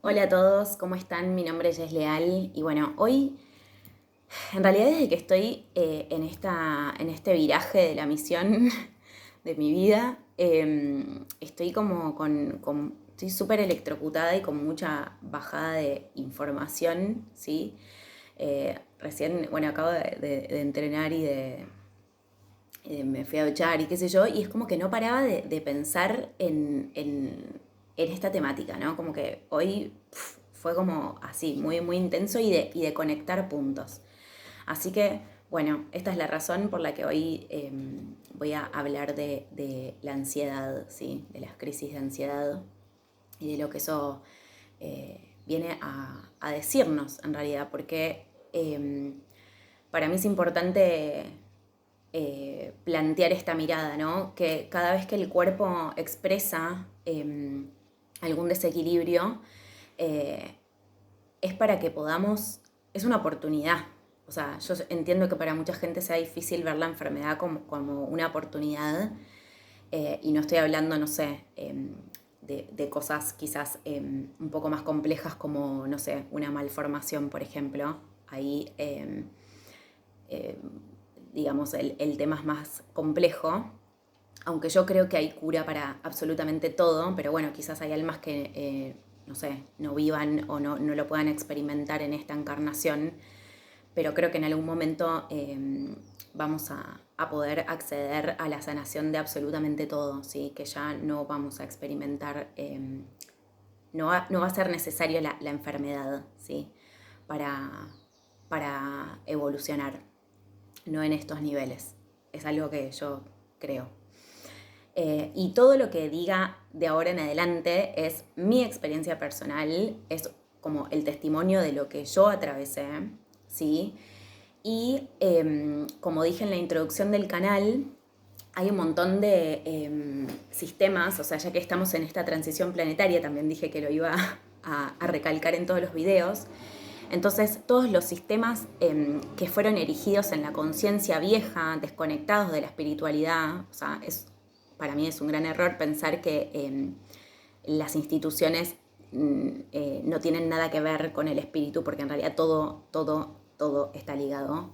Hola a todos, ¿cómo están? Mi nombre es Jess Leal y bueno, hoy en realidad desde que estoy en este viraje de la misión de mi vida, estoy como estoy súper electrocutada y con mucha bajada de información, ¿sí? Recién, bueno, acabo de entrenar me fui a duchar y qué sé yo, y es como que no paraba de pensar en esta temática, ¿no? Como que hoy fue como así, muy intenso y de conectar puntos. Así que, bueno, esta es la razón por la que hoy voy a hablar de la ansiedad, ¿sí? De las crisis de ansiedad y de lo que eso viene a decirnos en realidad, porque para mí es importante plantear esta mirada, ¿no? Que cada vez que el cuerpo expresa algún desequilibrio, eh, es para que podamos, es una oportunidad. O sea, yo entiendo que para mucha gente sea difícil ver la enfermedad como una oportunidad, y no estoy hablando, no sé, de cosas quizás un poco más complejas como, no sé, una malformación, por ejemplo. Ahí eh, digamos, el tema es más complejo, aunque yo creo que hay cura para absolutamente todo, pero bueno, quizás hay almas que, no sé, no vivan o no lo puedan experimentar en esta encarnación, pero creo que en algún momento vamos a poder acceder a la sanación de absolutamente todo, ¿sí? Que ya no vamos a experimentar, no va a ser necesario la enfermedad, ¿sí? Para, para evolucionar, no en estos niveles. Es algo que yo creo. Y todo lo que diga de ahora en adelante es mi experiencia personal, es como el testimonio de lo que yo atravesé, ¿sí? Y como dije en la introducción del canal, hay un montón de sistemas, o sea, ya que estamos en esta transición planetaria, también dije que lo iba a recalcar en todos los videos. Entonces, todos los sistemas que fueron erigidos en la conciencia vieja, desconectados de la espiritualidad, o sea, para mí es un gran error pensar que las instituciones no tienen nada que ver con el espíritu, porque en realidad todo está ligado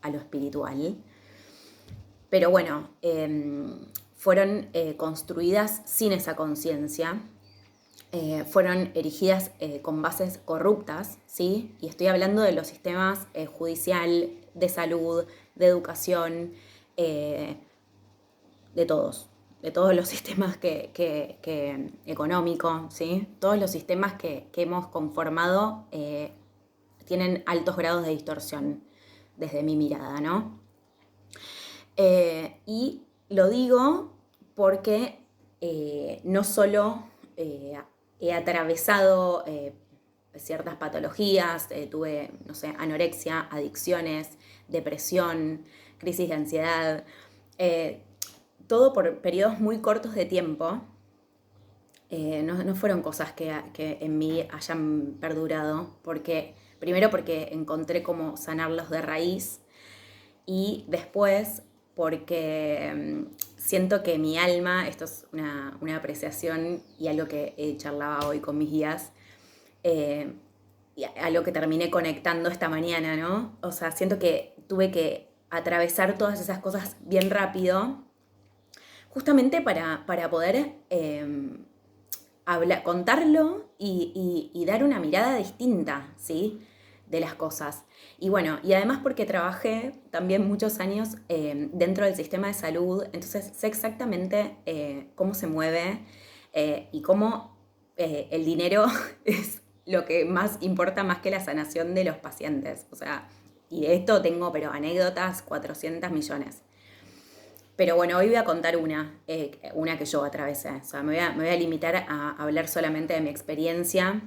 a lo espiritual. Pero bueno, fueron construidas sin esa conciencia, fueron erigidas con bases corruptas, ¿sí? Y estoy hablando de los sistemas judicial, de salud, de educación, eh, de todos, de todos los sistemas que económicos, ¿sí? Todos los sistemas que hemos conformado tienen altos grados de distorsión desde mi mirada, ¿no? Y lo digo porque no solo he atravesado ciertas patologías, tuve, no sé, anorexia, adicciones, depresión, crisis de ansiedad, eh, todo por periodos muy cortos de tiempo. No fueron cosas que en mí hayan perdurado, primero porque encontré cómo sanarlos de raíz, y después porque siento que mi alma, esto es una apreciación y algo que charlaba hoy con mis guías, eh, y a lo que terminé conectando esta mañana, ¿no? O sea, siento que tuve que atravesar todas esas cosas bien rápido, justamente para poder contarlo y dar una mirada distinta, ¿sí? De las cosas. Y bueno, y además porque trabajé también muchos años dentro del sistema de salud, entonces sé exactamente cómo se mueve y cómo el dinero es lo que más importa más que la sanación de los pacientes. O sea, y de esto tengo, pero anécdotas, 400 millones. Pero bueno, hoy voy a contar una que yo atravesé. O sea, me voy a limitar a hablar solamente de mi experiencia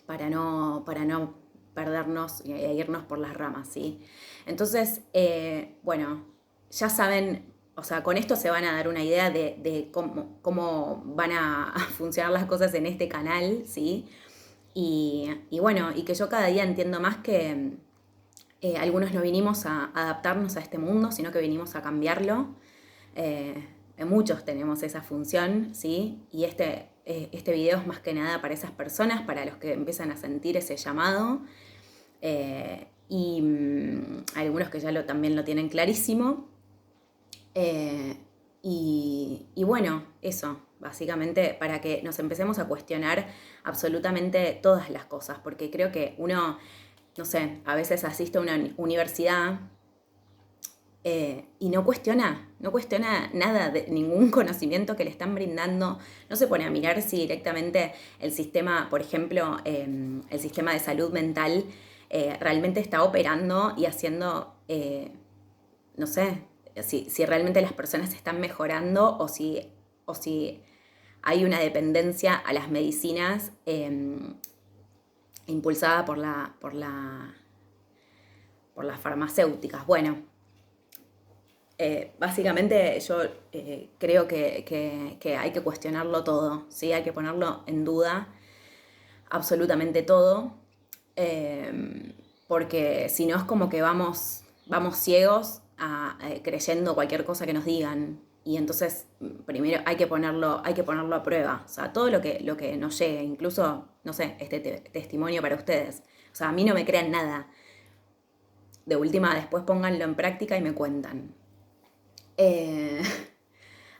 para no perdernos e irnos por las ramas, ¿sí? Entonces, bueno, ya saben, o sea, con esto se van a dar una idea de cómo van a funcionar las cosas en este canal, ¿sí? Y bueno, y que yo cada día entiendo más que algunos no vinimos a adaptarnos a este mundo, sino que vinimos a cambiarlo. Muchos tenemos esa función, ¿sí? Y este este video es más que nada para esas personas, para los que empiezan a sentir ese llamado. Algunos que ya también lo tienen clarísimo. Y bueno, eso, básicamente para que nos empecemos a cuestionar absolutamente todas las cosas, porque creo que uno, no sé, a veces asiste a una universidad y no cuestiona nada de ningún conocimiento que le están brindando, no se pone a mirar si directamente el sistema, por ejemplo, el sistema de salud mental realmente está operando y haciendo, no sé, si realmente las personas están mejorando o si hay una dependencia a las medicinas impulsada por las farmacéuticas. Bueno, básicamente yo creo que hay que cuestionarlo todo, ¿sí? Hay que ponerlo en duda absolutamente todo, porque si no es como que vamos ciegos creyendo cualquier cosa que nos digan. Y entonces primero hay que ponerlo a prueba. O sea, todo lo que nos llegue, incluso, no sé, este testimonio para ustedes. O sea, a mí no me crean nada. De última, después pónganlo en práctica y me cuentan.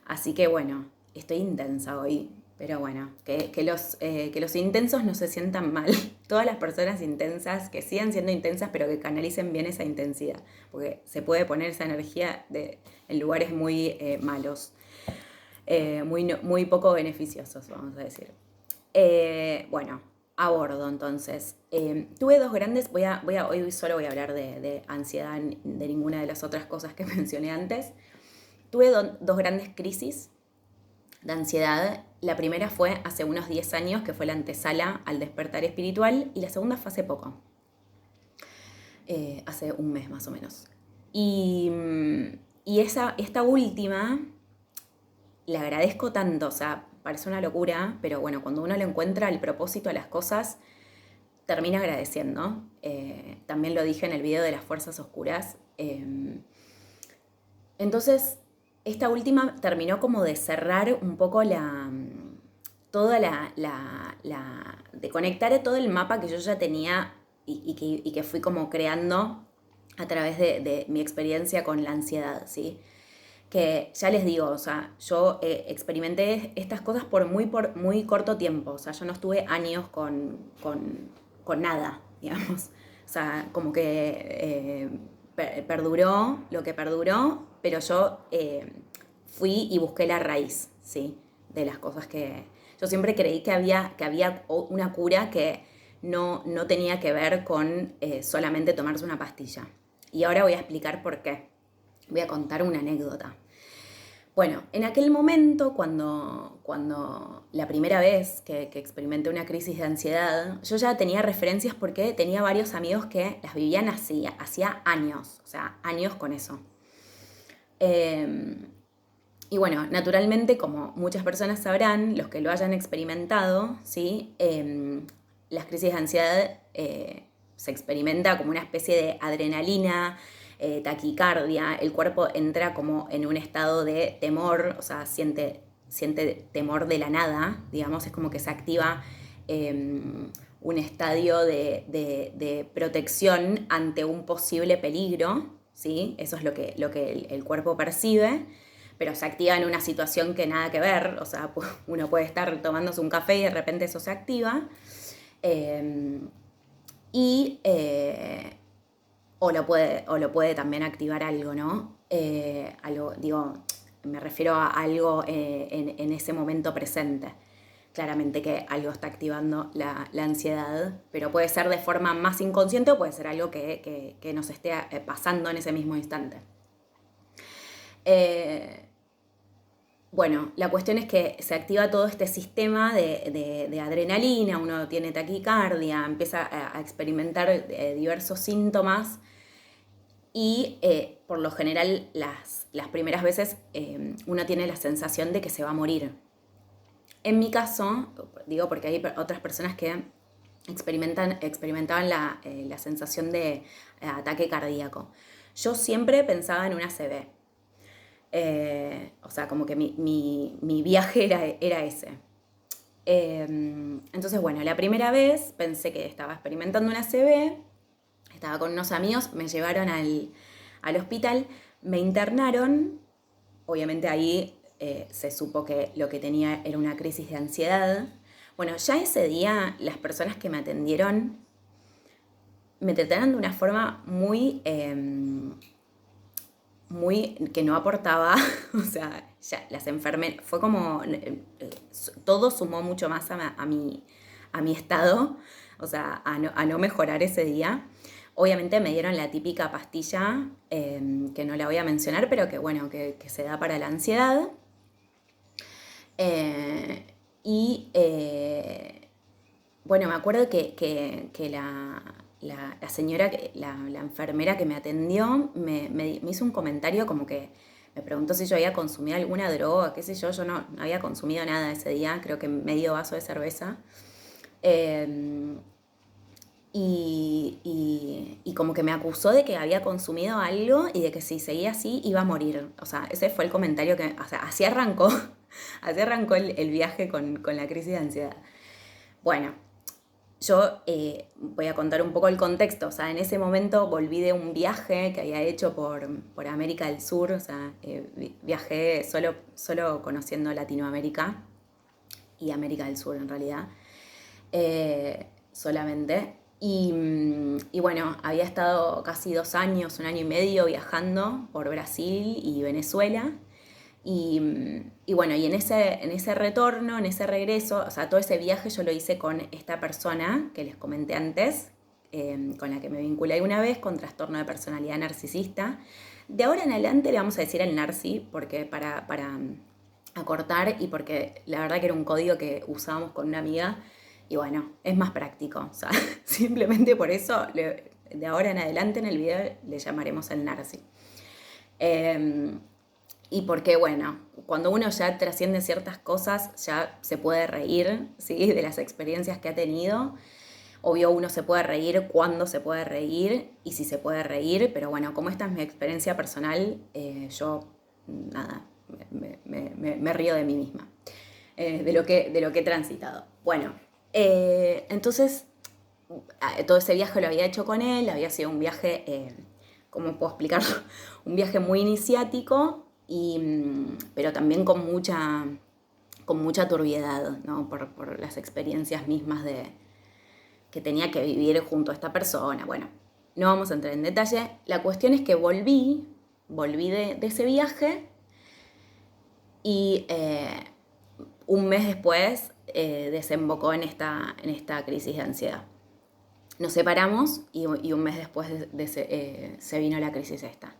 Así que bueno, estoy intensa hoy. Pero bueno, que los intensos no se sientan mal. Todas las personas intensas, que sigan siendo intensas, pero que canalicen bien esa intensidad. Porque se puede poner esa energía en lugares muy malos, muy poco beneficiosos, vamos a decir. Bueno, abordo entonces. Tuve dos grandes, hoy solo voy a hablar de ansiedad, de ninguna de las otras cosas que mencioné antes. Tuve dos grandes crisis de ansiedad. La primera fue hace unos 10 años, que fue la antesala al despertar espiritual, y la segunda fue hace poco, hace un mes más o menos. Y esta última la agradezco tanto, o sea, parece una locura, pero bueno, cuando uno le encuentra el propósito a las cosas, termina agradeciendo. También lo dije en el video de las fuerzas oscuras. Entonces, esta última terminó como de cerrar un poco de conectar todo el mapa que yo ya tenía y que fui como creando a través de mi experiencia con la ansiedad, ¿sí? Que ya les digo, o sea, yo experimenté estas cosas por muy corto tiempo, o sea, yo no estuve años con nada, digamos. O sea, como que perduró lo que perduró, pero yo fui y busqué la raíz, ¿sí? De las cosas que... Yo siempre creí que había una cura que no tenía que ver con solamente tomarse una pastilla. Y ahora voy a explicar por qué. Voy a contar una anécdota. Bueno, en aquel momento, cuando la primera vez que experimenté una crisis de ansiedad, yo ya tenía referencias porque tenía varios amigos que las vivían hacía años, o sea, años con eso. Y bueno, naturalmente, como muchas personas sabrán, los que lo hayan experimentado, ¿sí? Las crisis de ansiedad se experimenta como una especie de adrenalina, taquicardia, el cuerpo entra como en un estado de temor, o sea, siente temor de la nada, digamos, es como que se activa un estadio de protección ante un posible peligro, ¿sí? Eso es lo que el cuerpo percibe, pero se activa en una situación que nada que ver, o sea, uno puede estar tomándose un café y de repente eso se activa. O lo puede también activar algo, ¿no? Algo, digo, me refiero a algo en ese momento presente. Claramente que algo está activando la ansiedad, pero puede ser de forma más inconsciente o puede ser algo que nos esté pasando en ese mismo instante. Bueno, la cuestión es que se activa todo este sistema de adrenalina, uno tiene taquicardia, empieza a experimentar diversos síntomas y por lo general las primeras veces uno tiene la sensación de que se va a morir. En mi caso, digo porque hay otras personas que experimentaban la sensación de ataque cardíaco. Yo siempre pensaba en una ACV. O sea, como que mi viaje era ese. Entonces, bueno, la primera vez pensé que estaba experimentando una ACV, estaba con unos amigos, me llevaron al hospital, me internaron, obviamente ahí se supo que lo que tenía era una crisis de ansiedad. Bueno, ya ese día las personas que me atendieron me trataron de una forma muy que no aportaba, o sea, ya las enfermeras, fue como, todo sumó mucho más a mi estado, o sea, a no mejorar ese día. Obviamente me dieron la típica pastilla, que no la voy a mencionar, pero que bueno, que se da para la ansiedad. Eh, y bueno, me acuerdo que la señora, la enfermera que me atendió, me hizo un comentario como que me preguntó si yo había consumido alguna droga, qué sé yo no había consumido nada ese día, creo que medio vaso de cerveza. Eh, y como que me acusó de que había consumido algo y de que si seguía así iba a morir. O sea, ese fue el comentario que, o sea, así arrancó, así arrancó el viaje con la crisis de ansiedad. Bueno, yo voy a contar un poco el contexto. O sea, en ese momento volví de un viaje que había hecho por América del Sur. O sea, viajé solo conociendo Latinoamérica y América del Sur en realidad. Solamente. Y bueno, había estado casi 2 años, 1 año y medio viajando por Brasil y Venezuela. Y bueno, y en ese retorno, en ese regreso, o sea, todo ese viaje yo lo hice con esta persona que les comenté antes, con la que me vinculé una vez, con trastorno de personalidad narcisista. De ahora en adelante le vamos a decir el narci, porque para acortar y porque la verdad que era un código que usábamos con una amiga y bueno, es más práctico. O sea, simplemente por eso, de ahora en adelante en el video le llamaremos el narci. Y porque, bueno, cuando uno ya trasciende ciertas cosas, ya se puede reír, ¿sí? De las experiencias que ha tenido. Obvio, uno se puede reír cuando se puede reír y si se puede reír, pero bueno, como esta es mi experiencia personal, yo, nada, me río de mí misma, de lo que he transitado. Bueno, entonces, todo ese viaje lo había hecho con él, había sido un viaje, ¿cómo puedo explicarlo? Un viaje muy iniciático, pero también con mucha turbiedad, ¿no? Por las experiencias mismas que tenía que vivir junto a esta persona. Bueno, no vamos a entrar en detalle. La cuestión es que volví de ese viaje y un mes después desembocó en esta crisis de ansiedad. Nos separamos y un mes después se vino la crisis esta.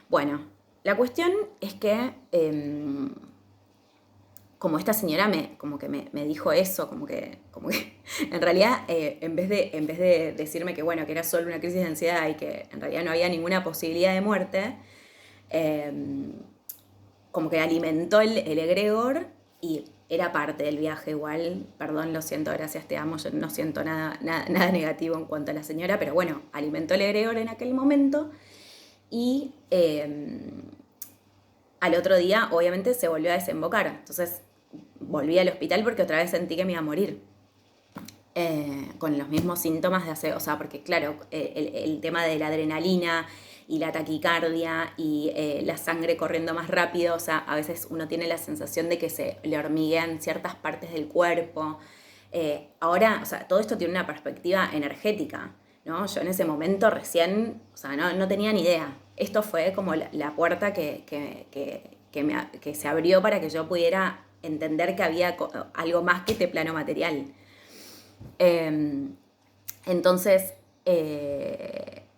Bueno, la cuestión es que como esta señora como que me dijo eso, como que en realidad en vez de decirme que bueno, que era solo una crisis de ansiedad y que en realidad no había ninguna posibilidad de muerte, eh, como que alimentó el egregor y era parte del viaje igual. Perdón, lo siento, gracias, te amo, yo no siento nada negativo en cuanto a la señora, pero bueno, alimentó el egregor en aquel momento y al otro día obviamente se volvió a desembocar. Entonces volví al hospital porque otra vez sentí que me iba a morir. Con los mismos síntomas de hace, o sea, porque claro, el tema de la adrenalina y la taquicardia y la sangre corriendo más rápido, o sea, a veces uno tiene la sensación de que se le hormiguean ciertas partes del cuerpo. Ahora, o sea, todo esto tiene una perspectiva energética, ¿no? Yo en ese momento recién, o sea, no tenía ni idea. Esto fue como la puerta que se abrió para que yo pudiera entender que había algo más que este plano material. Entonces,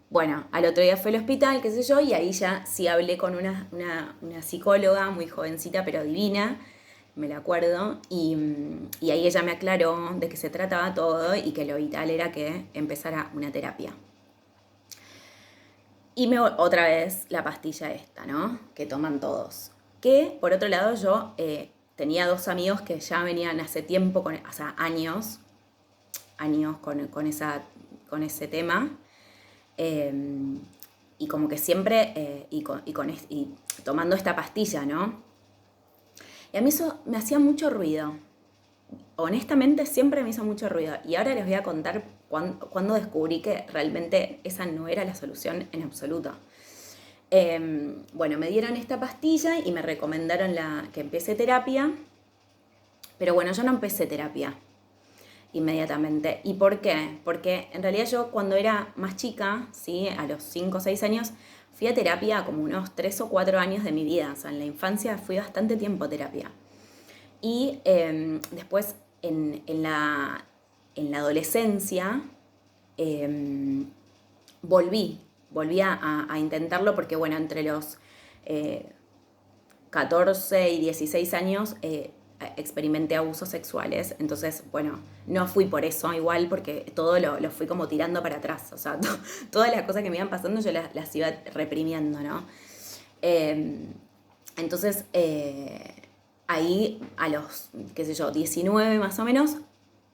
bueno, al otro día fue al hospital, qué sé yo, y ahí ya sí hablé con una psicóloga muy jovencita pero divina, me la acuerdo, y ahí ella me aclaró de qué se trataba todo y que lo vital era que empezara una terapia. Y otra vez la pastilla esta, ¿no? Que toman todos. Que, por otro lado, yo tenía 2 amigos que ya venían hace tiempo, o sea, años con ese tema. Y como que siempre, y tomando esta pastilla, ¿no? Y a mí eso me hacía mucho ruido. honestamente siempre me hizo mucho ruido. Y ahora les voy a contar cuando descubrí que realmente esa no era la solución en absoluto. Bueno, me dieron esta pastilla y me recomendaron que empiece terapia. Pero bueno, yo no empecé terapia inmediatamente. ¿Y por qué? Porque en realidad yo cuando era más chica, ¿sí? A los 5 o 6 años, fui a terapia como unos 3 o 4 años de mi vida. O sea, en la infancia fui bastante tiempo a terapia. Y después en la adolescencia volví a intentarlo porque, bueno, entre los 14 y 16 años experimenté abusos sexuales. Entonces, bueno, no fui por eso igual porque todo lo fui como tirando para atrás. O sea, todas las cosas que me iban pasando yo las iba reprimiendo, ¿no? Entonces, ahí a los, qué sé yo, 19 más o menos,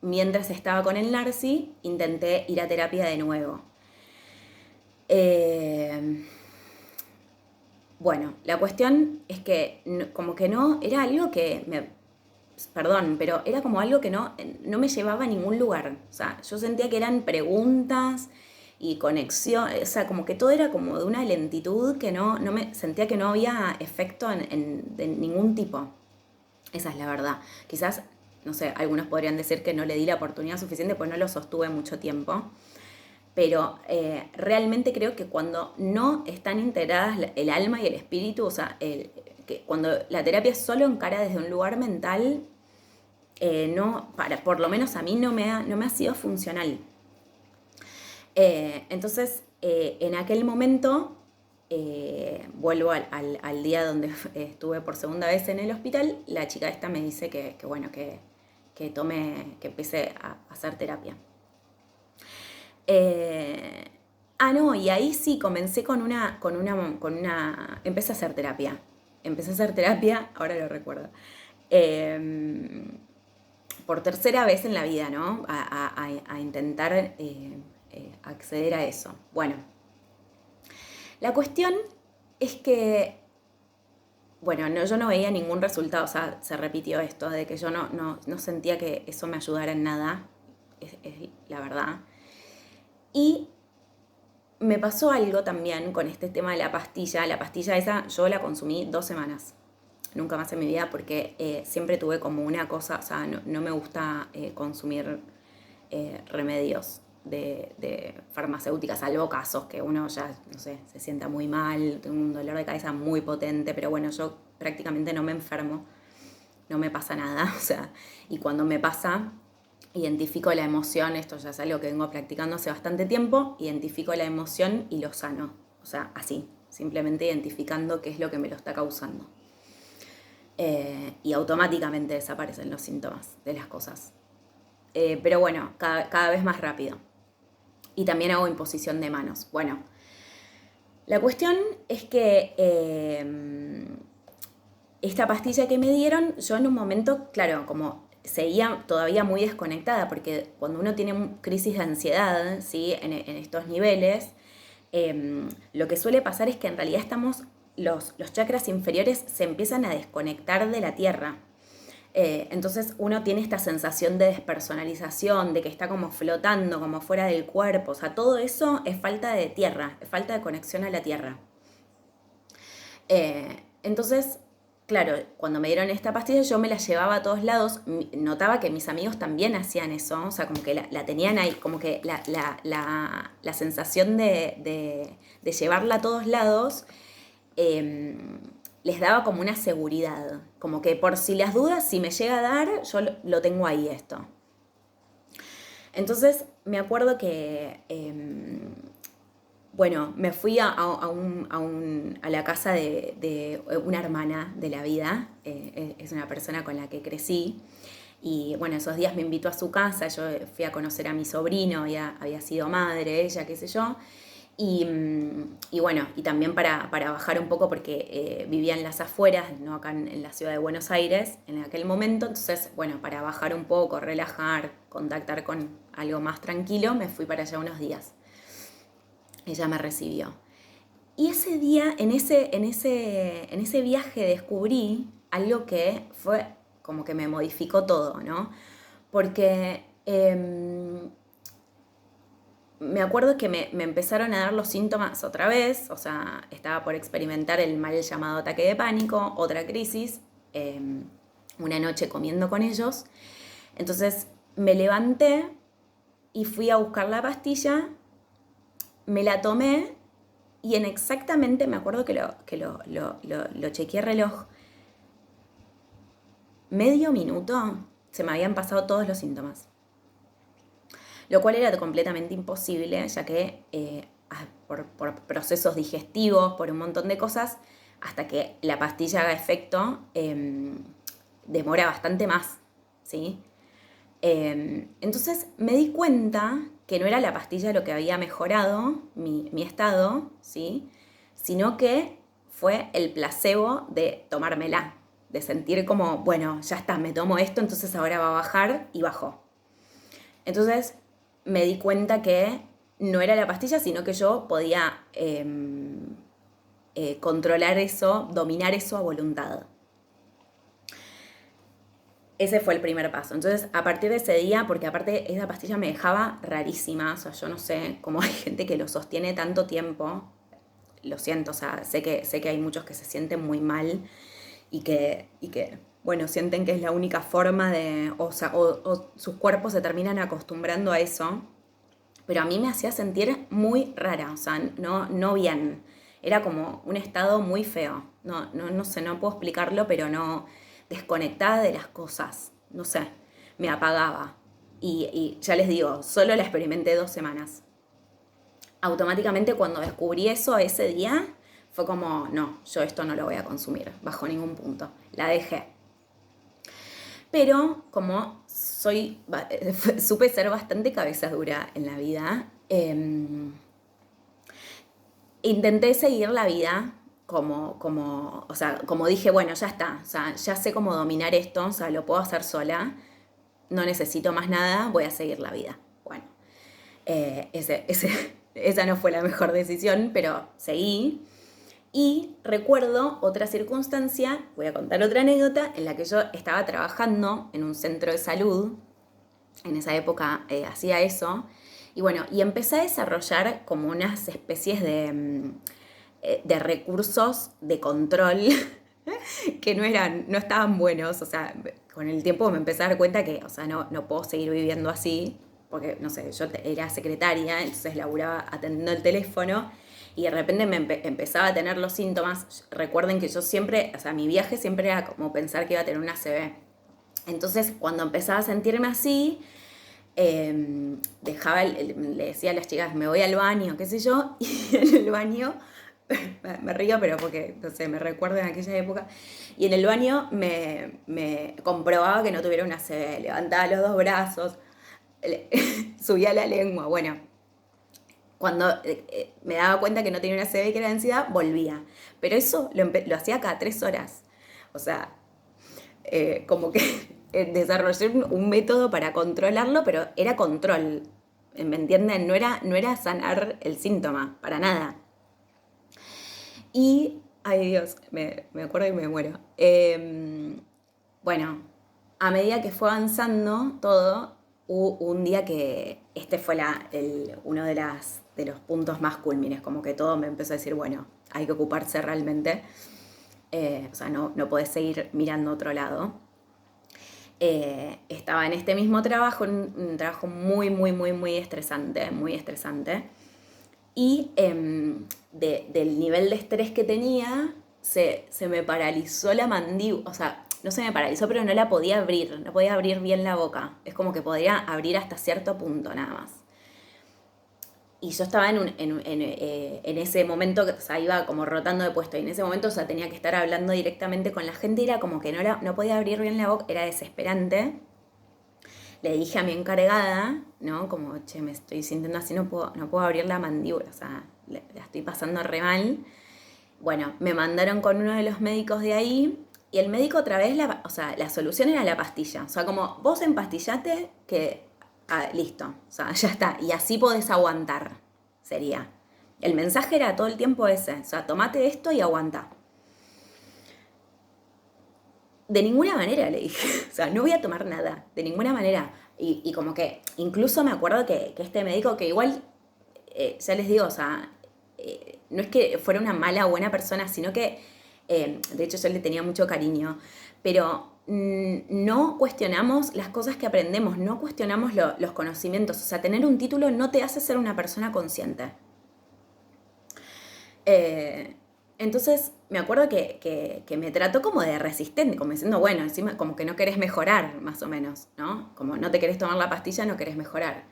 mientras estaba con el Narci, intenté ir a terapia de nuevo. Bueno, la cuestión es que como que no, era algo que perdón, pero era como algo que no me llevaba a ningún lugar. O sea, yo sentía que eran preguntas y conexión, o sea, como que todo era como de una lentitud que no me sentía que no había efecto de ningún tipo. Esa es la verdad. Quizás, no sé, algunos podrían decir que no le di la oportunidad suficiente, pues no lo sostuve mucho tiempo. Pero realmente creo que cuando no están integradas el alma y el espíritu, o sea, que cuando la terapia solo encara desde un lugar mental, por lo menos a mí no me ha sido funcional. Entonces, en aquel momento, vuelvo al día donde estuve por segunda vez en el hospital, la chica esta me dice que bueno, que empiece a hacer terapia. No, y ahí sí comencé empecé a hacer terapia. Ahora lo recuerdo. Por tercera vez en la vida, ¿no? A intentar acceder a eso. Bueno, la cuestión es que, bueno, yo no veía ningún resultado, o sea, se repitió esto, de que yo no sentía que eso me ayudara en nada, es la verdad. Y me pasó algo también con este tema de la pastilla. La pastilla esa yo la consumí 2 semanas. Nunca más en mi vida porque siempre tuve como una cosa, o sea, no me gusta consumir remedios de farmacéuticas, salvo casos que uno ya, no sé, se sienta muy mal, tengo un dolor de cabeza muy potente, pero bueno, yo prácticamente no me enfermo, no me pasa nada, o sea, y cuando me pasa, identifico la emoción, esto ya es algo que vengo practicando hace bastante tiempo, identifico la emoción y lo sano, o sea, así, simplemente identificando qué es lo que me lo está causando. Y automáticamente desaparecen los síntomas de las cosas. Pero bueno, cada vez más rápido. Y también hago imposición de manos. Bueno, la cuestión es que esta pastilla que me dieron, yo en un momento, claro, como seguía todavía muy desconectada, porque cuando uno tiene crisis de ansiedad, ¿sí? En estos niveles, lo que suele pasar es que en realidad los chakras inferiores se empiezan a desconectar de la tierra. Entonces uno tiene esta sensación de despersonalización, de que está como flotando, como fuera del cuerpo. O sea, todo eso es falta de tierra, es falta de conexión a la tierra. Entonces, claro, cuando me dieron esta pastilla yo me la llevaba a todos lados. Notaba que mis amigos también hacían eso, o sea, como que la tenían ahí, como que la sensación de llevarla a todos lados les daba como una seguridad, como que por si las dudas, si me llega a dar, yo lo tengo ahí esto. Entonces me acuerdo que, bueno, me fui a la casa de una hermana de la vida, es una persona con la que crecí, y bueno, esos días me invitó a su casa, yo fui a conocer a mi sobrino, había sido madre ella, qué sé yo. Y bueno, y también para bajar un poco porque vivía en las afueras, no acá en la ciudad de Buenos Aires en aquel momento, entonces bueno, para bajar un poco, relajar, contactar con algo más tranquilo, me fui para allá unos días. Ella me recibió. Y ese día, en ese viaje descubrí algo que fue como que me modificó todo, ¿no? porque me acuerdo que me empezaron a dar los síntomas otra vez, o sea, estaba por experimentar el mal llamado ataque de pánico, otra crisis, una noche comiendo con ellos. Entonces me levanté y fui a buscar la pastilla, me la tomé y en exactamente, me acuerdo que lo chequeé reloj, medio minuto se me habían pasado todos los síntomas. Lo cual era completamente imposible, ya que por procesos digestivos, por un montón de cosas, hasta que la pastilla haga efecto, demora bastante más, ¿sí? Entonces me di cuenta que no era la pastilla lo que había mejorado mi estado, ¿sí? Sino que fue el placebo de tomármela, de sentir como, bueno, ya está, me tomo esto, entonces ahora va a bajar, y bajó. Entonces me di cuenta que no era la pastilla, sino que yo podía controlar eso, dominar eso a voluntad. Ese fue el primer paso. Entonces, a partir de ese día, porque aparte esa pastilla me dejaba rarísima, o sea, yo no sé cómo hay gente que lo sostiene tanto tiempo, lo siento, o sea, sé que hay muchos que se sienten muy mal y que bueno, sienten que es la única forma de, o sus cuerpos se terminan acostumbrando a eso, pero a mí me hacía sentir muy rara, o sea, no bien, era como un estado muy feo, no sé, no puedo explicarlo, pero no, desconectada de las cosas, no sé, me apagaba, y ya les digo, solo la experimenté 2 semanas. Automáticamente cuando descubrí eso ese día, fue como, no, yo esto no lo voy a consumir, bajo ningún punto, la dejé. Pero como supe ser bastante cabeza dura en la vida, intenté seguir la vida o sea, como dije, bueno, ya está, o sea, ya sé cómo dominar esto, o sea, lo puedo hacer sola, no necesito más nada, voy a seguir la vida. Bueno, esa no fue la mejor decisión, pero seguí. Y recuerdo otra circunstancia, voy a contar otra anécdota, en la que yo estaba trabajando en un centro de salud, en esa época hacía eso, y bueno, y empecé a desarrollar como unas especies de recursos de control que no estaban buenos, o sea, con el tiempo me empecé a dar cuenta que, o sea, no puedo seguir viviendo así, porque, no sé, yo era secretaria, entonces laburaba atendiendo el teléfono, y de repente empezaba a tener los síntomas. Recuerden que yo siempre, o sea, mi viaje siempre era como pensar que iba a tener una ACV. Entonces, cuando empezaba a sentirme así, le decía a las chicas, me voy al baño, qué sé yo, y en el baño, me río, pero porque, no sé, me recuerdo en aquella época, y en el baño me comprobaba que no tuviera una ACV, levantaba los 2 brazos, subía la lengua, bueno. Cuando me daba cuenta que no tenía una ACV, que era de ansiedad, volvía. Pero eso lo hacía cada 3 horas. O sea, como que desarrollé un método para controlarlo, pero era control. ¿Me entienden? No era sanar el síntoma, para nada. Y, ay Dios, me acuerdo y me muero. Bueno, a medida que fue avanzando todo, hubo un día que este fue uno de los puntos más cúlmines, como que todo me empezó a decir, bueno, hay que ocuparse realmente, o sea, no podés seguir mirando a otro lado. Estaba en este mismo trabajo, un trabajo muy, muy, muy, muy estresante, y del nivel de estrés que tenía, se me paralizó la mandíbula, o sea, no se me paralizó, pero no la podía abrir, no podía abrir bien la boca. Es como que podía abrir hasta cierto punto nada más. Y yo estaba en ese momento, o sea, iba como rotando de puesto, y en ese momento, o sea, tenía que estar hablando directamente con la gente, y era como que no podía abrir bien la boca, era desesperante. Le dije a mi encargada, ¿no? Como, che, me estoy sintiendo así, no puedo abrir la mandíbula, o sea, la estoy pasando re mal. Bueno, me mandaron con uno de los médicos de ahí, y el médico otra vez, o sea, la solución era la pastilla. O sea, como, vos empastillate, que listo, o sea, ya está, y así podés aguantar, sería. El mensaje era todo el tiempo ese, o sea, tomate esto y aguanta. de ninguna manera, le dije. O sea, no voy a tomar nada, de ninguna manera. Y como que incluso me acuerdo que este médico, que igual, ya les digo, o sea, no es que fuera una mala o buena persona, sino que, de hecho yo le tenía mucho cariño, pero no cuestionamos las cosas que aprendemos, no cuestionamos los conocimientos. O sea, tener un título no te hace ser una persona consciente. Entonces me acuerdo que me trató como de resistente, como diciendo, bueno, encima como que no querés mejorar, más o menos, ¿no? Como no te querés tomar la pastilla, no querés mejorar.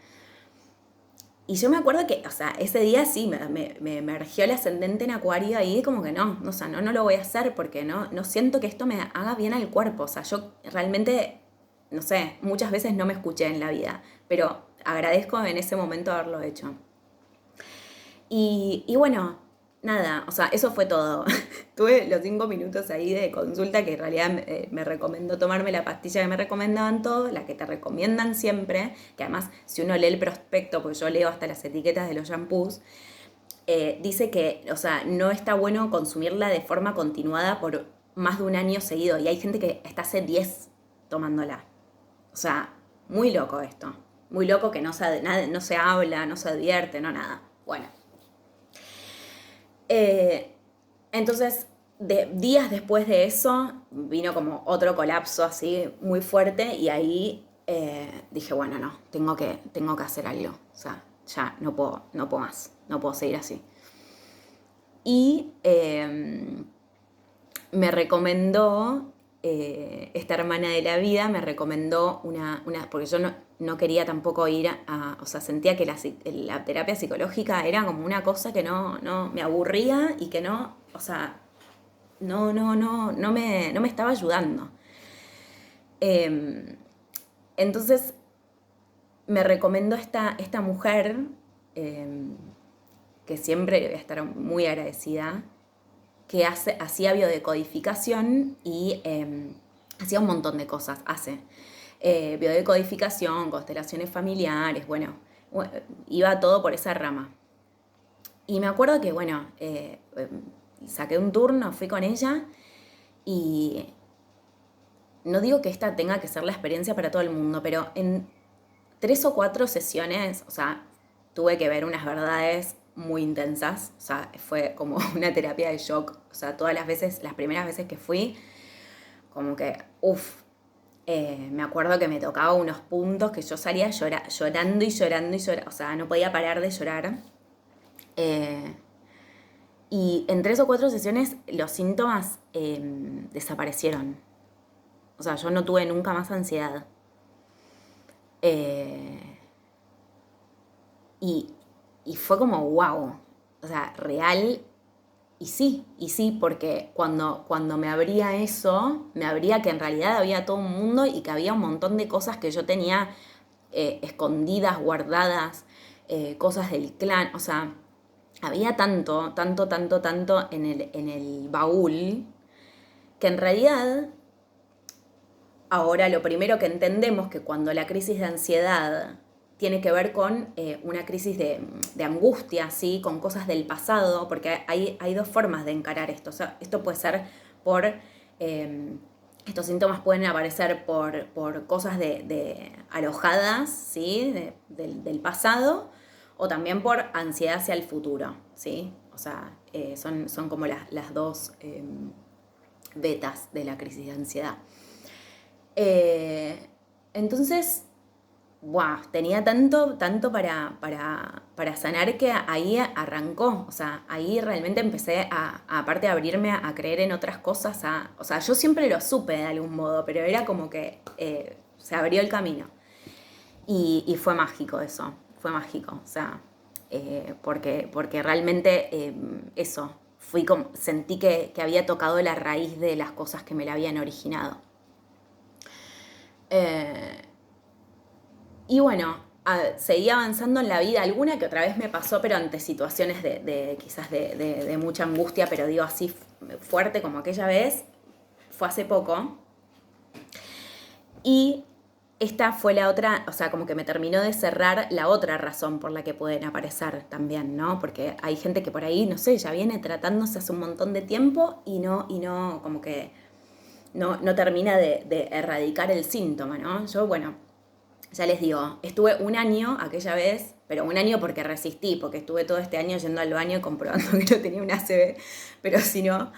Y yo me acuerdo que, o sea, ese día sí me emergió el ascendente en Acuario ahí, como que no, o sea, no lo voy a hacer porque no siento que esto me haga bien al cuerpo. O sea, yo realmente, no sé, muchas veces no me escuché en la vida, pero agradezco en ese momento haberlo hecho. Y bueno, nada, o sea, eso fue todo. Tuve los 5 minutos ahí de consulta que en realidad me recomendó tomarme la pastilla que me recomendaban todos, la que te recomiendan siempre, que además si uno lee el prospecto, porque yo leo hasta las etiquetas de los shampoos, dice que, o sea, no está bueno consumirla de forma continuada por más de un año seguido. Y hay gente que está hace 10 tomándola. O sea, muy loco esto. Muy loco que no se habla, no se advierte, no nada. Bueno. Entonces, días después de eso, vino como otro colapso así muy fuerte y ahí dije, bueno, no, tengo que hacer algo. O sea, ya no puedo más, no puedo seguir así. Y me recomendó, esta hermana de la vida, me recomendó porque yo no quería tampoco ir o sea, sentía que la terapia psicológica era como una cosa que no me aburría y que no, o sea, no me estaba ayudando. Entonces me recomendó esta mujer, que siempre le voy a estar muy agradecida, que hacía biodecodificación y hacía un montón de cosas, biodecodificación, constelaciones familiares, bueno, iba todo por esa rama. Y me acuerdo que, bueno, saqué un turno, fui con ella y no digo que esta tenga que ser la experiencia para todo el mundo, pero en 3 o 4 sesiones, o sea, tuve que ver unas verdades muy intensas. O sea, fue como una terapia de shock. O sea, las primeras veces que fui, como que, me acuerdo que me tocaba unos puntos que yo salía llorando y llorando y llorando. O sea, no podía parar de llorar. Y en 3 o 4 sesiones los síntomas desaparecieron. O sea, yo no tuve nunca más ansiedad. Y fue como, wow, o sea, real. Y sí, porque cuando me abría eso, me abría que en realidad había todo un mundo y que había un montón de cosas que yo tenía escondidas, guardadas, cosas del clan. O sea, había tanto en el baúl, que en realidad ahora lo primero que entendemos que cuando la crisis de ansiedad tiene que ver con una crisis de angustia, ¿sí? Con cosas del pasado, porque hay 2 formas de encarar esto. O sea, esto puede ser por... estos síntomas pueden aparecer por cosas alojadas, ¿sí? Del pasado, o también por ansiedad hacia el futuro, ¿sí? O sea, son como las 2 vetas de la crisis de ansiedad. Entonces, wow, tenía tanto para sanar que ahí arrancó. O sea, ahí realmente empecé aparte de abrirme a creer en otras cosas. O sea, yo siempre lo supe de algún modo, pero era como que se abrió el camino. Y fue mágico eso, fue mágico. O sea, porque realmente eso, sentí que había tocado la raíz de las cosas que me la habían originado. Y bueno, seguí avanzando en la vida, alguna que otra vez me pasó, pero ante situaciones quizás de mucha angustia, pero digo así fuerte como aquella vez, fue hace poco. Y esta fue la otra, o sea, como que me terminó de cerrar la otra razón por la que pueden aparecer también, ¿no? Porque hay gente que por ahí, no sé, ya viene tratándose hace un montón de tiempo y no, como que no termina de erradicar el síntoma, ¿no? Yo, bueno, ya les digo, estuve un año aquella vez, pero un año porque resistí, porque estuve todo este año yendo al baño y comprobando que no tenía un ACV, pero si no,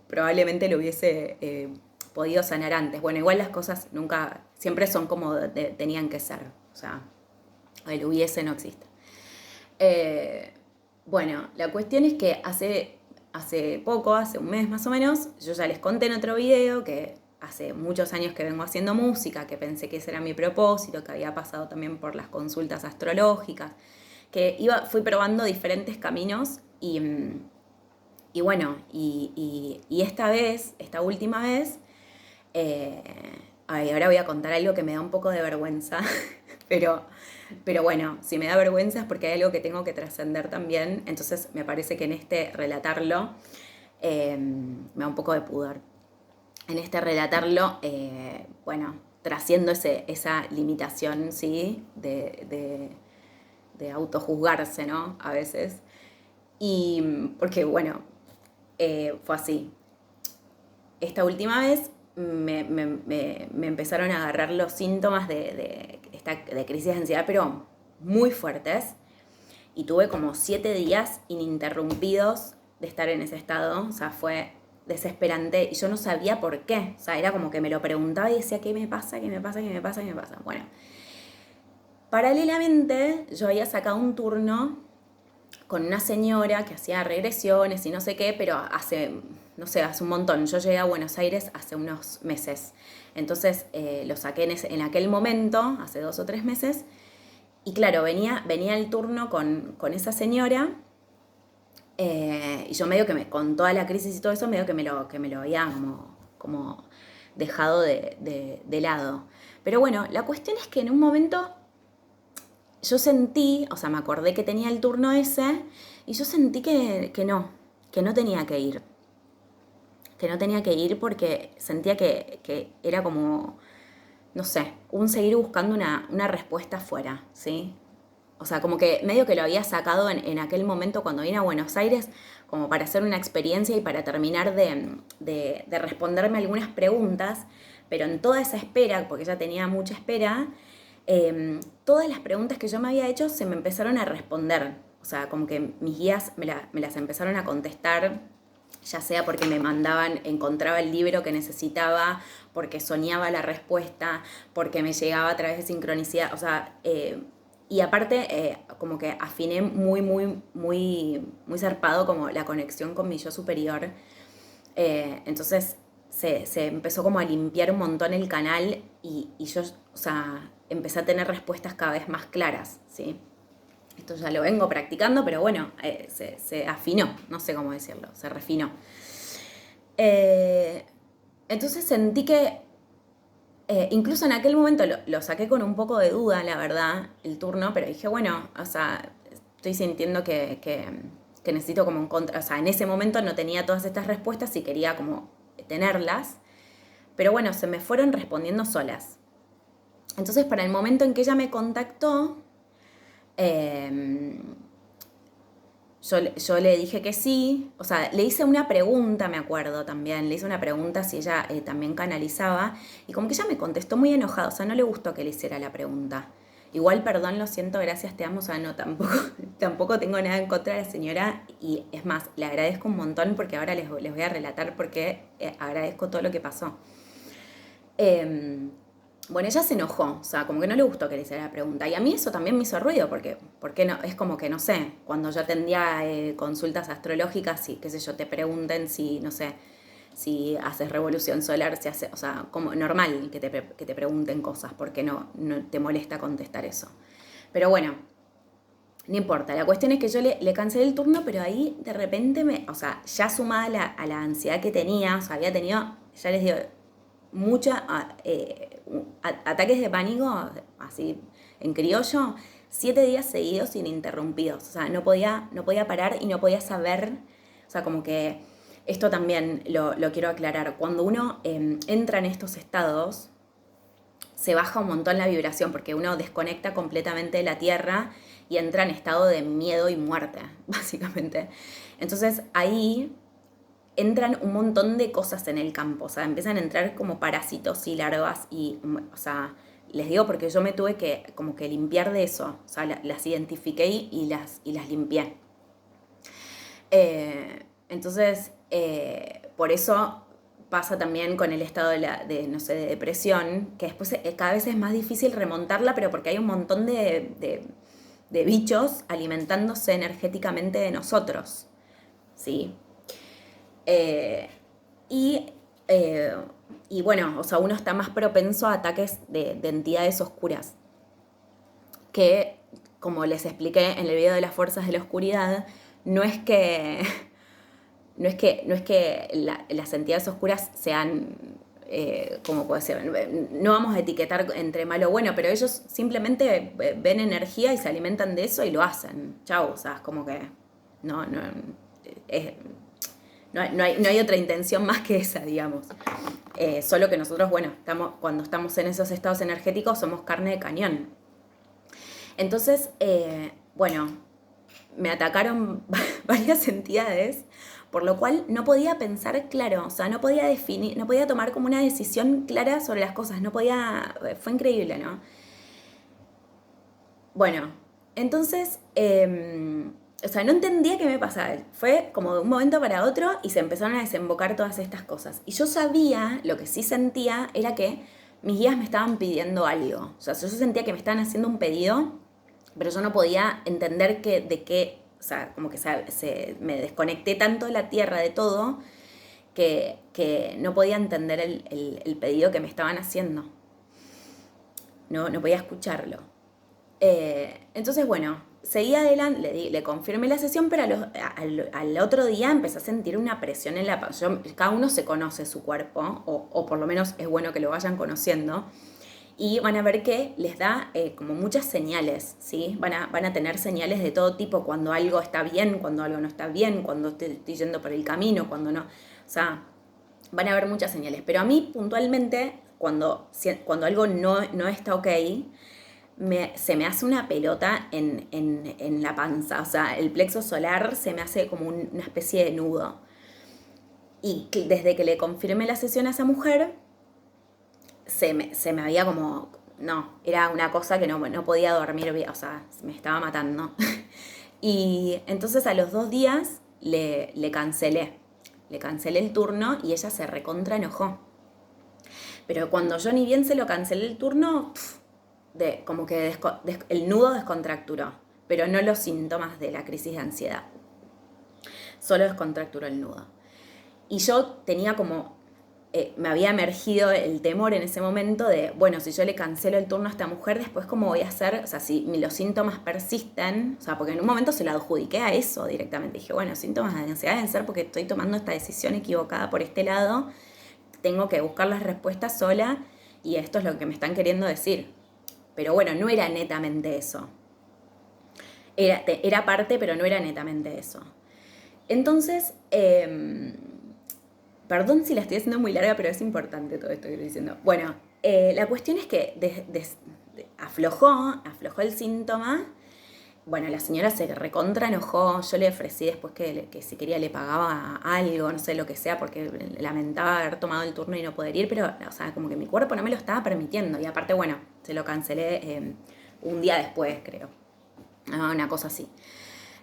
probablemente lo hubiese podido sanar antes. Bueno, igual las cosas nunca, siempre son como tenían que ser, o sea, el hubiese no existe. Bueno, la cuestión es que hace poco, hace un mes más o menos, yo ya les conté en otro video que hace muchos años que vengo haciendo música, que pensé que ese era mi propósito, que había pasado también por las consultas astrológicas, que fui probando diferentes caminos y bueno, y esta última vez, ahora voy a contar algo que me da un poco de vergüenza, pero bueno, si me da vergüenza es porque hay algo que tengo que trascender también, entonces me parece que en este relatarlo me da un poco de pudor. En este relatarlo, bueno, trasciendo esa limitación, ¿sí? De autojuzgarse, ¿no? A veces. Y porque, bueno, fue así. Esta última vez me empezaron a agarrar los síntomas de crisis de ansiedad, pero muy fuertes. Y tuve como 7 días ininterrumpidos de estar en ese estado. O sea, fue desesperante y yo no sabía por qué. O sea, era como que me lo preguntaba y decía, ¿qué me pasa? ¿Qué me pasa? ¿Qué me pasa? ¿Qué me pasa? Bueno, paralelamente yo había sacado un turno con una señora que hacía regresiones y no sé qué, pero no sé, hace un montón. Yo llegué a Buenos Aires hace unos meses. Entonces lo saqué en aquel momento, hace 2 o 3 meses. Y claro, venía el turno con esa señora. Y yo medio que con toda la crisis y todo eso, medio que me lo había como dejado de lado. Pero bueno, la cuestión es que en un momento yo sentí, o sea, me acordé que tenía el turno ese, y yo sentí que no tenía que ir. Que no tenía que ir porque sentía que era como, no sé, un seguir buscando una respuesta afuera, ¿sí? O sea, como que medio que lo había sacado en aquel momento cuando vine a Buenos Aires, como para hacer una experiencia y para terminar de responderme algunas preguntas, pero en toda esa espera, porque ya tenía mucha espera, todas las preguntas que yo me había hecho se me empezaron a responder. O sea, como que mis guías me las empezaron a contestar, ya sea porque me mandaban, encontraba el libro que necesitaba, porque soñaba la respuesta, porque me llegaba a través de sincronicidad, o sea, y aparte como que afiné muy zarpado como la conexión con mi yo superior. Entonces se empezó como a limpiar un montón el canal y yo, o sea, empecé a tener respuestas cada vez más claras, ¿sí? Esto ya lo vengo practicando, pero bueno, se afinó, no sé cómo decirlo, se refinó. Entonces sentí que, incluso en aquel momento lo saqué con un poco de duda, la verdad, el turno, pero dije, bueno, o sea, estoy sintiendo que necesito como o sea, en ese momento no tenía todas estas respuestas y quería como tenerlas, pero bueno, se me fueron respondiendo solas. Entonces, para el momento en que ella me contactó, yo le dije que sí, o sea, le hice una pregunta, me acuerdo también, le hice una pregunta si ella también canalizaba, y como que ella me contestó muy enojada, o sea, no le gustó que le hiciera la pregunta. Igual, perdón, lo siento, gracias, te amo, o sea, no, tampoco tengo nada en contra de la señora, y es más, le agradezco un montón porque ahora les voy a relatar por qué agradezco todo lo que pasó. Bueno, ella se enojó, o sea, como que no le gustó que le hiciera la pregunta. Y a mí eso también me hizo ruido, porque no, es como que, no sé, cuando yo atendía consultas astrológicas, y qué sé yo, te pregunten si, no sé, si haces revolución solar, si hace, o sea, como normal que te pregunten cosas, porque no te molesta contestar eso. Pero bueno, no importa, la cuestión es que yo le cancelé el turno, pero ahí de repente o sea, ya sumada a la ansiedad que tenía, o sea, había tenido, ya les digo, ataques de pánico, así en criollo, 7 días seguidos ininterrumpidos. O sea, no podía parar y no podía saber, o sea, como que esto también lo quiero aclarar. Cuando uno entra en estos estados, se baja un montón la vibración porque uno desconecta completamente de la tierra y entra en estado de miedo y muerte, básicamente. Entonces ahí entran un montón de cosas en el campo, o sea, empiezan a entrar como parásitos y larvas y, o sea, les digo porque yo me tuve que como que limpiar de eso, o sea, las identifiqué y las limpié. Entonces, por eso pasa también con el estado no sé, de depresión, que después cada vez es más difícil remontarla, pero porque hay un montón de bichos alimentándose energéticamente de nosotros, ¿sí? Eh, y, eh, y bueno, o sea, uno está más propenso a ataques de entidades oscuras, que, como les expliqué en el video de las fuerzas de la oscuridad, no es que, las entidades oscuras sean, como puede ser, no vamos a etiquetar entre malo o bueno, pero ellos simplemente ven energía y se alimentan de eso y lo hacen. Chau, o sea, es como que no, no, es, no hay otra intención más que esa, digamos. Solo que nosotros, bueno, cuando estamos en esos estados energéticos somos carne de cañón. Entonces, bueno, me atacaron varias entidades, por lo cual no podía pensar claro, o sea, no podía definir, no podía tomar como una decisión clara sobre las cosas, no podía, fue increíble, ¿no? Bueno, entonces, o sea, no entendía qué me pasaba. Fue como de un momento para otro y se empezaron a desembocar todas estas cosas. Y yo sabía, lo que sí sentía era que mis guías me estaban pidiendo algo. O sea, yo sentía que me estaban haciendo un pedido, pero yo no podía entender de qué, o sea, como que me desconecté tanto de la tierra, de todo, que no podía entender el pedido que me estaban haciendo. No podía escucharlo. Entonces, bueno, seguí adelante, le confirmé la sesión, pero al otro día empecé a sentir una presión en la panza. Cada uno se conoce su cuerpo, o por lo menos es bueno que lo vayan conociendo, y van a ver que les da como muchas señales, ¿sí? Van a tener señales de todo tipo, cuando algo está bien, cuando algo no está bien, cuando estoy yendo por el camino, cuando no. O sea, van a ver muchas señales. Pero a mí, puntualmente, cuando algo no está ok, se me hace una pelota en la panza. O sea, el plexo solar se me hace como una especie de nudo. Y desde que le confirmé la sesión a esa mujer, se me había como... No, era una cosa que no podía dormir bien, o sea, me estaba matando. Y entonces a los 2 días le cancelé. Le cancelé el turno y ella se recontra enojó. Pero cuando yo ni bien se lo cancelé el turno, como que el nudo descontracturó, pero no los síntomas de la crisis de ansiedad. Solo descontracturó el nudo. Y yo tenía como, me había emergido el temor en ese momento de, bueno, si yo le cancelo el turno a esta mujer, después cómo voy a hacer, o sea, si los síntomas persisten, o sea, porque en un momento se lo adjudiqué a eso directamente. Dije, bueno, síntomas de ansiedad deben ser porque estoy tomando esta decisión equivocada por este lado, tengo que buscar las respuestas sola y esto es lo que me están queriendo decir. Pero bueno, no era netamente eso. Era parte, pero no era netamente eso. Entonces, perdón si la estoy haciendo muy larga, pero es importante todo esto que estoy diciendo. Bueno, la cuestión es que aflojó el síntoma. Bueno, la señora se recontra enojó. Yo le ofrecí después que si quería le pagaba algo, no sé lo que sea, porque lamentaba haber tomado el turno y no poder ir, pero, o sea, como que mi cuerpo no me lo estaba permitiendo. Y aparte, bueno, se lo cancelé un día después, creo. Una cosa así.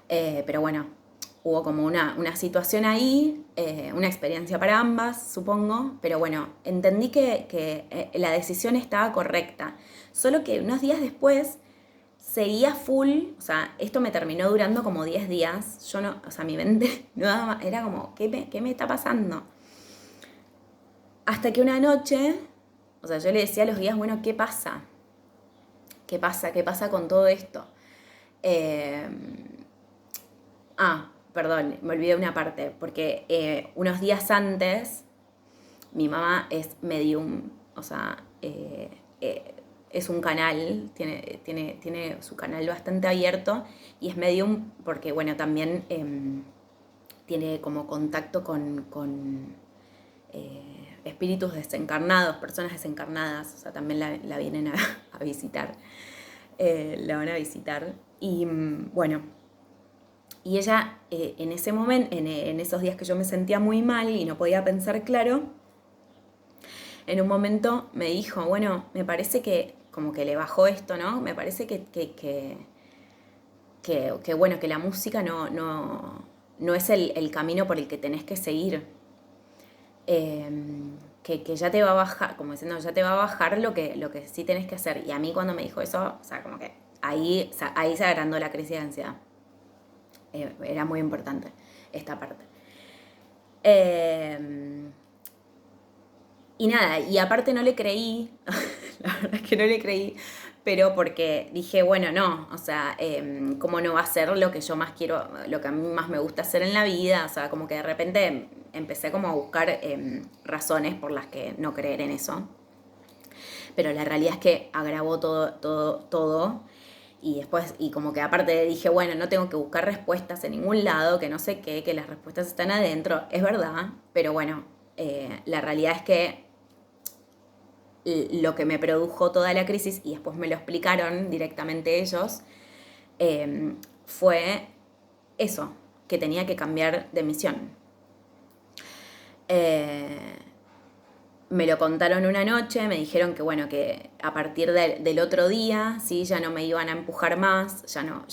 Pero bueno, hubo como una situación ahí, una experiencia para ambas, supongo, pero bueno, entendí que la decisión estaba correcta. Solo que unos días después seguía full, o sea, esto me terminó durando como 10 días. Yo no, o sea, mi mente no daba más, era como, ¿qué me está pasando? Hasta que una noche, o sea, yo le decía a los guías, bueno, ¿qué pasa? ¿Qué pasa? ¿Qué pasa con todo esto? Perdón, me olvidé una parte, porque unos días antes mi mamá es medium, o sea, es un canal, tiene su canal bastante abierto y es medium porque, bueno, también tiene como contacto con espíritus desencarnados, personas desencarnadas, o sea, también la vienen a visitar, la van a visitar. Y bueno, Y ella, en ese momento, en esos días que yo me sentía muy mal y no podía pensar claro, en un momento me dijo, bueno, me parece que, como que le bajó esto, ¿no? Me parece que bueno, que la música no es el camino por el que tenés que seguir. Eh, que ya te va a bajar, como diciendo, ya te va a bajar lo que sí tenés que hacer. Y a mí cuando me dijo eso, o sea, como que ahí se agrandó la crisis de ansiedad. Era muy importante esta parte. Eh, y nada, y aparte no le creí, la verdad es que no le creí, pero porque dije, bueno, no, o sea, ¿cómo no va a ser lo que yo más quiero, lo que a mí más me gusta hacer en la vida? O sea, como que de repente empecé como a buscar razones por las que no creer en eso. Pero la realidad es que agravó todo. Y después, y como que aparte dije, bueno, no tengo que buscar respuestas en ningún lado, que no sé qué, que las respuestas están adentro. Es verdad, pero bueno, la realidad es que lo que me produjo toda la crisis, y después me lo explicaron directamente ellos, fue eso, que tenía que cambiar de misión. Me lo contaron una noche, me dijeron que bueno, que a partir del otro día, ¿sí? Ya no me iban a empujar más, no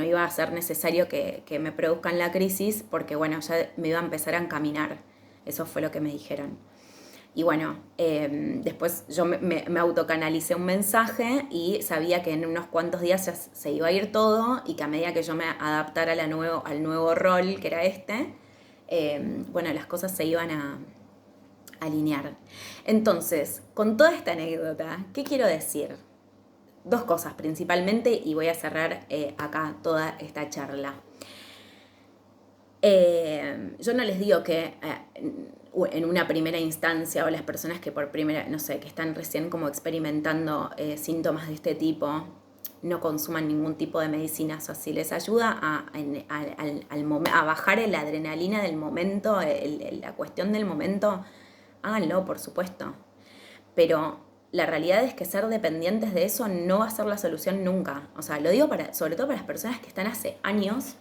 iba a ser necesario que me produzcan la crisis, porque bueno, ya me iba a empezar a encaminar. Eso fue lo que me dijeron. Y bueno, después yo me autocanalicé un mensaje y sabía que en unos cuantos días ya se iba a ir todo y que a medida que yo me adaptara al nuevo rol, que era este, bueno, las cosas se iban a alinear. Entonces, con toda esta anécdota, ¿qué quiero decir? Dos cosas principalmente y voy a cerrar acá toda esta charla. Yo no les digo que en una primera instancia o las personas que por primera, no sé, que están recién como experimentando síntomas de este tipo, no consuman ningún tipo de medicina. O sea, si les ayuda a bajar la adrenalina del momento, la cuestión del momento, háganlo, por supuesto. Pero la realidad es que ser dependientes de eso no va a ser la solución nunca. O sea, lo digo sobre todo para las personas que están hace años,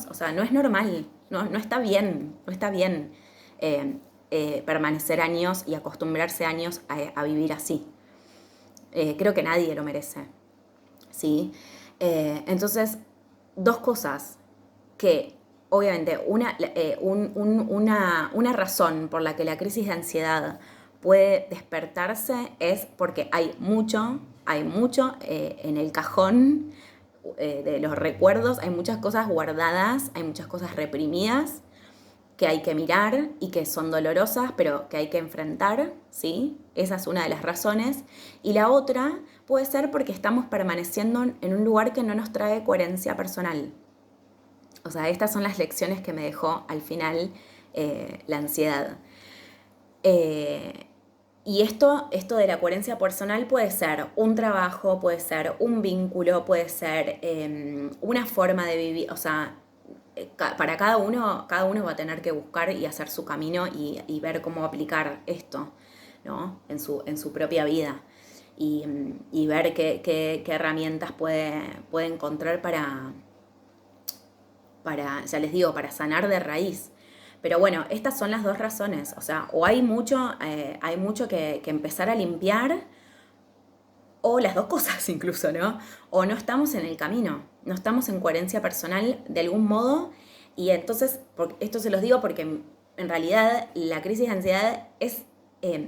o sea, no es normal, no está bien, no está bien permanecer años y acostumbrarse años a vivir así. Creo que nadie lo merece, ¿sí? Entonces, dos cosas que obviamente una razón por la que la crisis de ansiedad puede despertarse es porque hay mucho en el cajón de los recuerdos, hay muchas cosas guardadas, hay muchas cosas reprimidas que hay que mirar y que son dolorosas, pero que hay que enfrentar, ¿sí? Esa es una de las razones. Y la otra puede ser porque estamos permaneciendo en un lugar que no nos trae coherencia personal. O sea, estas son las lecciones que me dejó al final la ansiedad. Y esto de la coherencia personal puede ser un trabajo, puede ser un vínculo, puede ser una forma de vivir. O sea, para cada uno va a tener que buscar y hacer su camino y ver cómo aplicar esto, ¿no? En su propia vida. Y ver qué herramientas puede encontrar ya les digo, para sanar de raíz. Pero bueno, estas son las dos razones. O sea, o hay mucho que empezar a limpiar, o las dos cosas incluso, ¿no? O no estamos en el camino, no estamos en coherencia personal de algún modo. Y entonces, esto se los digo porque en realidad la crisis de ansiedad es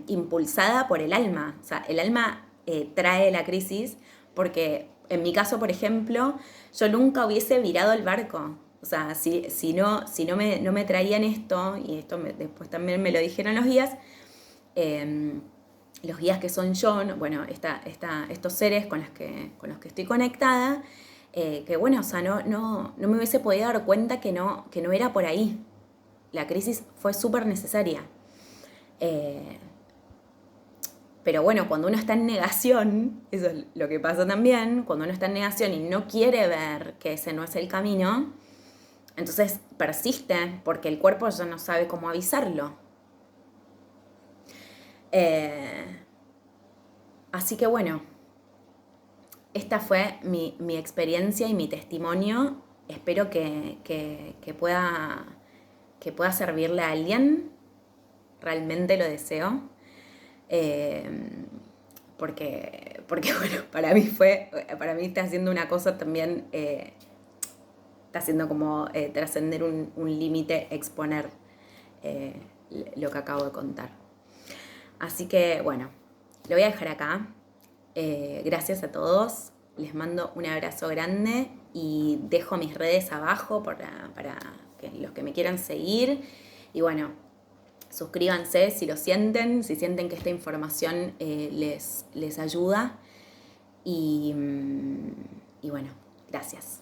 impulsada por el alma. O sea, el alma trae la crisis porque en mi caso, por ejemplo, yo nunca hubiese virado el barco. O sea, si no me traían esto, y esto después también me lo dijeron los guías que son yo, bueno, estos seres con los que estoy conectada, que bueno, o sea, no me hubiese podido dar cuenta que no era por ahí. La crisis fue súper necesaria. Pero bueno, cuando uno está en negación, eso es lo que pasa también, cuando uno está en negación y no quiere ver que ese no es el camino, entonces persiste porque el cuerpo ya no sabe cómo avisarlo. Así que bueno, esta fue mi experiencia y mi testimonio espero que pueda servirle a alguien. Realmente lo deseo. Porque bueno, para mí está haciendo una cosa también, está haciendo como trascender un límite, exponer lo que acabo de contar. Así que bueno, lo voy a dejar acá. Gracias a todos, les mando un abrazo grande y dejo mis redes abajo para los que me quieran seguir. Y bueno, suscríbanse si lo sienten, si sienten que esta información les ayuda. Y bueno, gracias.